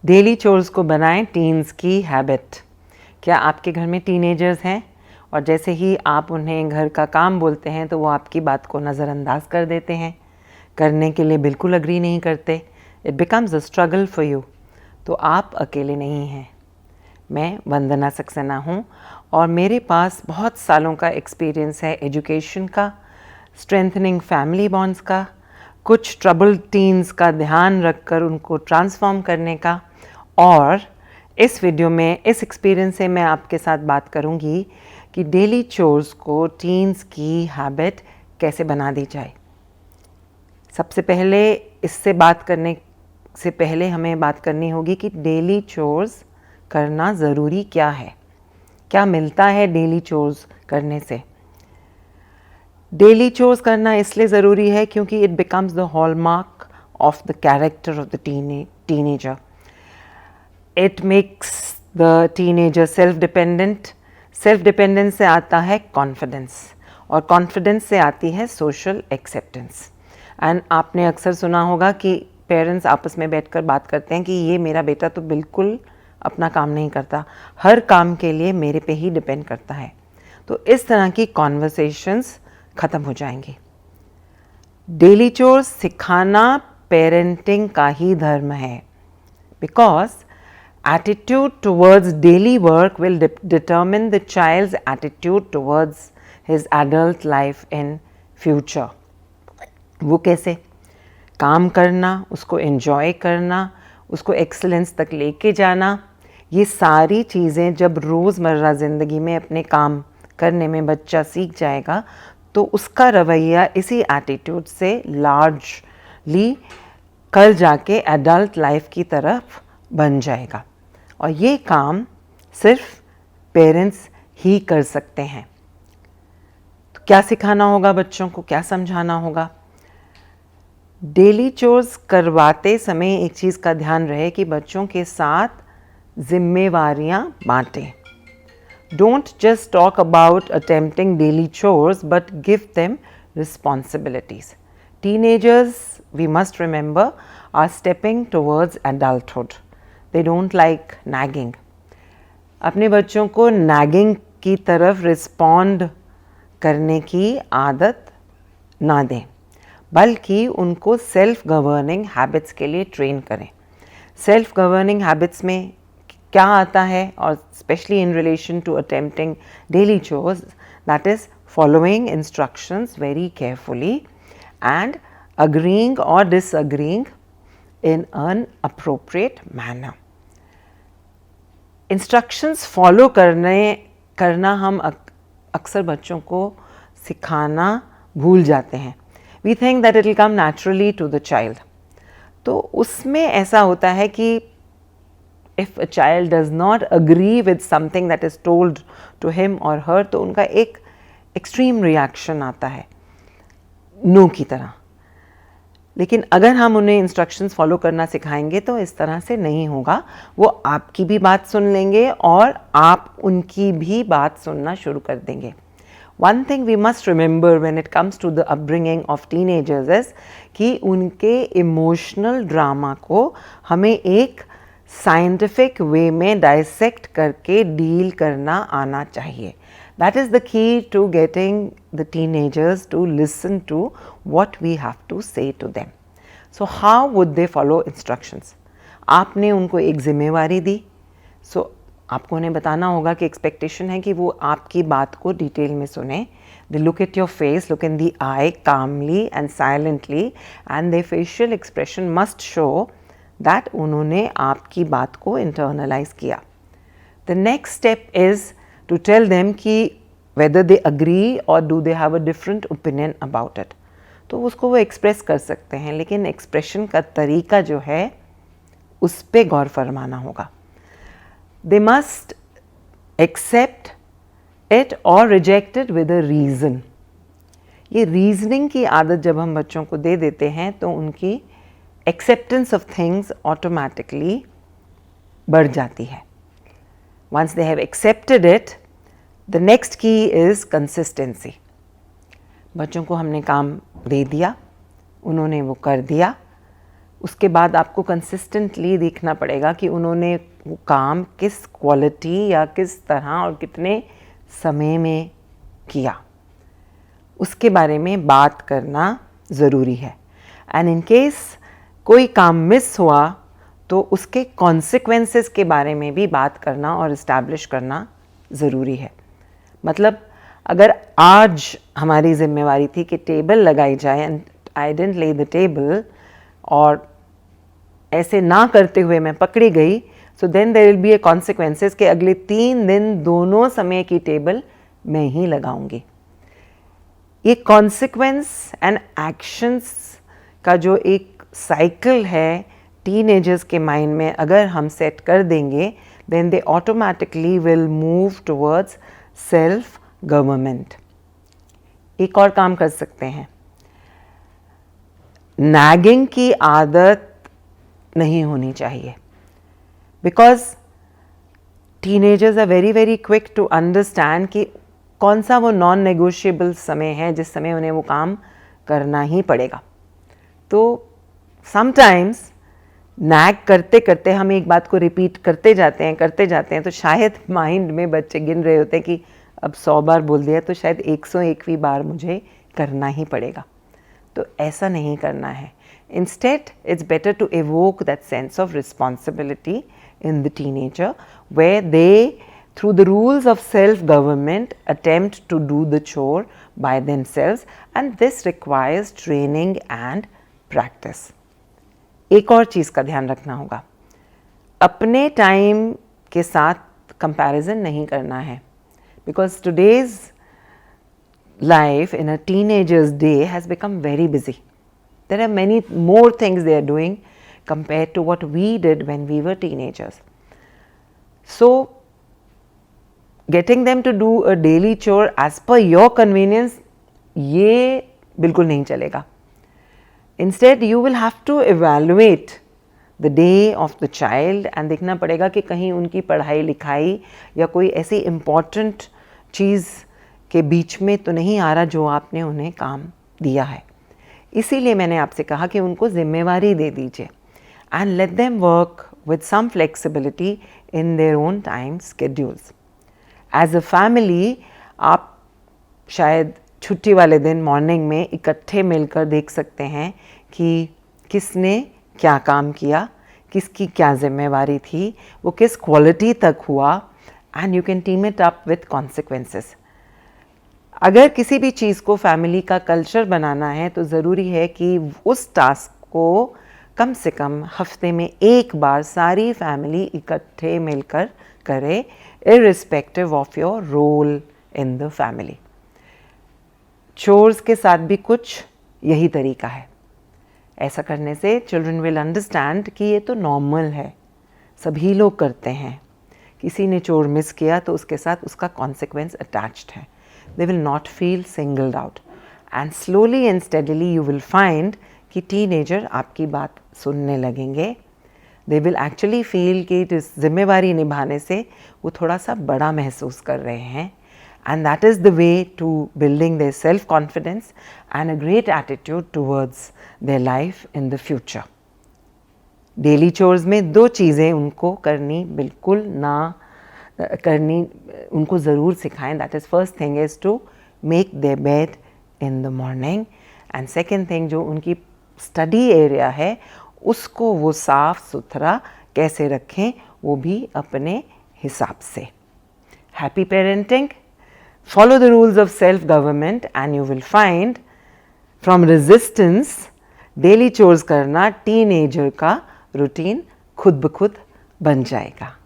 Daily chores को बनाएं teens की हैबिट। क्या आपके घर में टीनेजर्स हैं और जैसे ही आप उन्हें घर का काम बोलते हैं तो वो आपकी बात को नज़रअंदाज कर देते हैं, करने के लिए बिल्कुल अग्री नहीं करते, it becomes a struggle for you. तो आप अकेले नहीं हैं। मैं वंदना सक्सेना हूँ और मेरे पास बहुत सालों का एक्सपीरियंस है एजुकेशन का, स्ट्रेंथनिंग फैमिली बॉन्ड्स का, कुछ ट्रबल्ड टीन्स का ध्यान रखकर उनको ट्रांसफॉर्म करने का। और इस वीडियो में इस एक्सपीरियंस से मैं आपके साथ बात करूंगी कि डेली चोर्स को टीन्स की हैबिट कैसे बना दी जाए। सबसे पहले इससे बात करने से पहले हमें बात करनी होगी कि डेली चोर्स करना ज़रूरी क्या है, क्या मिलता है डेली चोर्स करने से। डेली चोर्स करना इसलिए ज़रूरी है क्योंकि it becomes the hallmark of the character of the teenager. It makes the teenager self dependent. Self dependence से आता है कॉन्फिडेंस और कॉन्फिडेंस से आती है सोशल एक्सेप्टेंस। एंड आपने अक्सर सुना होगा कि पेरेंट्स आपस में बैठकर बात करते हैं कि ये मेरा बेटा तो बिल्कुल अपना काम नहीं करता, हर काम के लिए मेरे पे ही डिपेंड करता है। तो इस तरह की कॉन्वर्सेशंस ख़त्म हो जाएंगी। डेली चोर्स सिखाना पेरेंटिंग का ही धर्म है, because attitude towards daily work will determine the child's attitude towards his adult life in future. वो कैसे? काम करना, उसको एंजॉय करना, उसको एक्सीलेंस तक लेके जाना, ये सारी चीज़ें जब रोज़मर्रा ज़िंदगी में अपने काम करने में बच्चा सीख जाएगा तो उसका रवैया इसी एटीट्यूड से लार्जली कल जाके एडल्ट लाइफ की तरफ बन जाएगा। और ये काम सिर्फ पेरेंट्स ही कर सकते हैं। तो क्या सिखाना होगा बच्चों को, क्या समझाना होगा? डेली चोर्स करवाते समय एक चीज़ का ध्यान रहे कि बच्चों के साथ जिम्मेवारियां बांटें। Don't just talk about attempting daily chores, but give them responsibilities. Teenagers, we must remember, are stepping towards adulthood. They don't like nagging. अपने बच्चों को nagging की तरफ respond करने की आदत ना दें, बल्कि उनको सेल्फ गवर्निंग हैबिट्स के लिए ट्रेन करें। सेल्फ गवर्निंग हैबिट्स में क्या आता है, और specially in relation to attempting daily chores, that is following instructions very carefully and agreeing और disagreeing in an appropriate manner. Instructions follow करना हम अक्सर बच्चों को सिखाना भूल जाते हैं। We think that it will come naturally to the child. तो उसमें ऐसा होता है कि if a child does not agree with something that is told to him or her, तो उनका एक extreme reaction आता है नो की तरह। लेकिन अगर हम उन्हें instructions follow करना सिखाएंगे तो इस तरह से नहीं होगा। वो आपकी भी बात सुन लेंगे और आप उनकी भी बात सुनना शुरू कर देंगे। One thing we must remember when it comes to the upbringing of teenagers is कि उनके emotional drama को हमें एक साइंटिफिक वे में डाइसेक्ट करके डील करना आना चाहिए। That is the key to getting the teenagers to listen to what we have to say to them. So how would they follow instructions? आपने उनको एक जिम्मेवारी दी, सो आपको उन्हें बताना होगा कि एक्सपेक्टेशन है कि वो आपकी बात को डिटेल में सुने। They look at your face, look in the eye calmly and silently, and they facial expression must show that उन्होंने आपकी बात को internalize किया। The next step is to tell them कि whether they agree or do they have a different opinion about it. तो उसको वो express कर सकते हैं, लेकिन expression का तरीका जो है उस पे गौर फरमाना होगा। They must accept it or reject it with a reason. ये reasoning की आदत जब हम बच्चों को दे देते हैं तो उनकी acceptance of things automatically बढ़ जाती है। Once they have accepted it, the next key is consistency. बच्चों को हमने काम दे दिया, उन्होंने वो कर दिया, उसके बाद आपको कंसिस्टेंटली देखना पड़ेगा कि उन्होंने वो काम किस क्वालिटी या किस तरह और कितने समय में किया, उसके बारे में बात करना ज़रूरी है। एंड इन केस कोई काम मिस हुआ तो उसके कॉन्सिक्वेंसेस के बारे में भी बात करना और इस्टेब्लिश करना ज़रूरी है। मतलब अगर आज हमारी जिम्मेवारी थी कि टेबल लगाई जाए and I didn't lay the table और ऐसे ना करते हुए मैं पकड़ी गई, so then there will be a consequences कि अगले 3 दिन दोनों समय की टेबल मैं ही लगाऊंगी। ये कॉन्सिक्वेंस एंड एक्शंस का जो एक साइकिल है टीनेजर्स के माइंड में अगर हम सेट कर देंगे, then they automatically will move towards self government. एक और काम कर सकते हैं, नैगिंग की आदत नहीं होनी चाहिए, because teenagers are very very quick to understand कि कौन सा वो नॉन नेगोशिएबल समय है जिस समय उन्हें वो काम करना ही पड़ेगा। तो समटाइम्स नैग करते करते हम एक बात को रिपीट करते जाते हैं तो शायद माइंड में बच्चे गिन रहे होते हैं कि अब 100 बार बोल दिया तो शायद 101वीं बार मुझे करना ही पड़ेगा। तो ऐसा नहीं करना है। Instead, it's better to evoke that sense of responsibility in the teenager, where they, through the rules of self-government, attempt to do the chore by themselves, and this requires training and practice. एक और चीज़ का ध्यान रखना होगा, अपने time के साथ comparison नहीं करना है, because today's life in a teenager's day has become very busy. There are many more things they are doing compared to what we did when we were teenagers. So, getting them to do a daily chore as per your convenience, ये बिल्कुल नहीं चलेगा. Instead, you will have to evaluate the day of the child and देखना पड़ेगा कि कहीं उनकी पढ़ाई लिखाई या कोई ऐसी important चीज़ के बीच में तो नहीं आ रहा जो आपने उन्हें काम दिया है। इसीलिए मैंने आपसे कहा कि उनको जिम्मेवारी दे दीजिए and let them work with some flexibility in their own time schedules. As a family आप शायद छुट्टी वाले दिन मॉर्निंग में इकट्ठे मिलकर देख सकते हैं कि किसने क्या काम किया, किसकी क्या जिम्मेवारी थी, वो किस क्वालिटी तक हुआ, and you can team it up with consequences. अगर किसी भी चीज़ को फैमिली का कल्चर बनाना है तो ज़रूरी है कि उस टास्क को कम से कम हफ्ते में एक बार सारी फैमिली इकट्ठे मिलकर करे, irrespective of your role in the family. Chores के साथ भी कुछ यही तरीका है। ऐसा करने से चिल्ड्रन विल अंडरस्टैंड कि ये तो नॉर्मल है, सभी लोग करते हैं, किसी ने चोर मिस किया तो उसके साथ उसका कॉन्सिक्वेंस अटैच्ड है। They will not feel singled out, and slowly and steadily you will find कि teenager आपकी बात सुनने लगेंगे। They will actually feel कि इस जिम्मेवारी निभाने से वो थोड़ा सा बड़ा महसूस कर रहे हैं, and that is the way to building their self confidence and a great attitude towards their life in the future. Daily chores में 2 चीज़ें उनको करनी बिल्कुल ना करनी, उनको ज़रूर सिखाएं। That is first thing is to make their bed in the morning, and second thing जो उनकी स्टडी एरिया है उसको वो साफ सुथरा कैसे रखें वो भी अपने हिसाब से। Happy parenting, follow the rules of self government and you will find from resistance daily chores करना टीनेजर का रूटीन खुद ब खुद बन जाएगा।